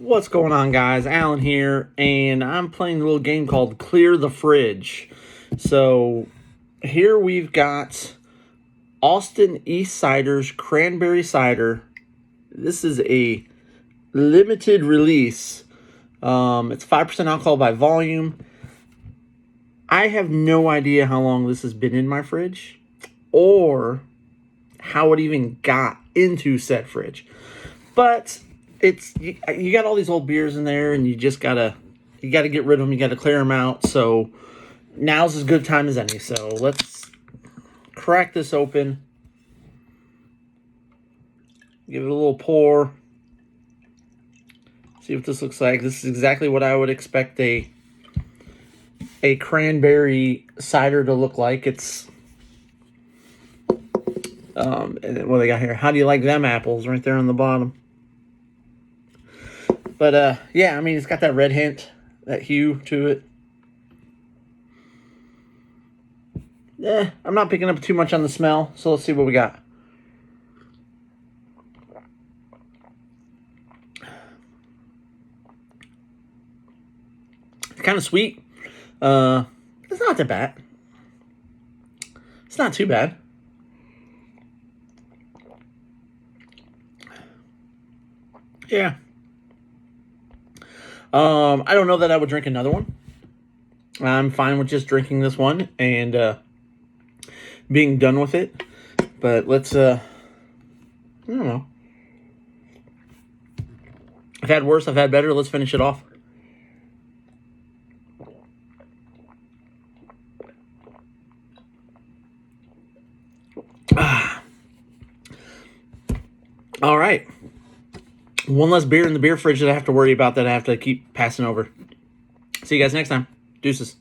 What's going on, guys? Alan here, and I'm playing a little game called Clear the Fridge. So here we've got Austin East Cider's Cranberry Cider. This is a limited release. It's 5% alcohol by volume. I have no idea how long this has been in my fridge or how it even got into said fridge. But it's you got all these old beers in there, and you gotta get rid of them. You gotta clear them out. So now's as good time as any. So let's crack this open. Give it a little pour. See what this looks like. This is exactly what I would expect a cranberry cider to look like. It's and what they got here. How do you like them apples? Right there on the bottom. But yeah, I mean, it's got that red hint, that hue to it. Yeah, I'm not picking up too much on the smell, so let's see what we got. It's kind of sweet. It's not that bad. It's not too bad. Yeah. I don't know that I would drink another one. I'm fine with just drinking this one and being done with it. But let's, I don't know. I've had worse, I've had better. Let's finish it off. All right. One less beer in the beer fridge that I have to worry about, that I have to keep passing over. See you guys next time. Deuces.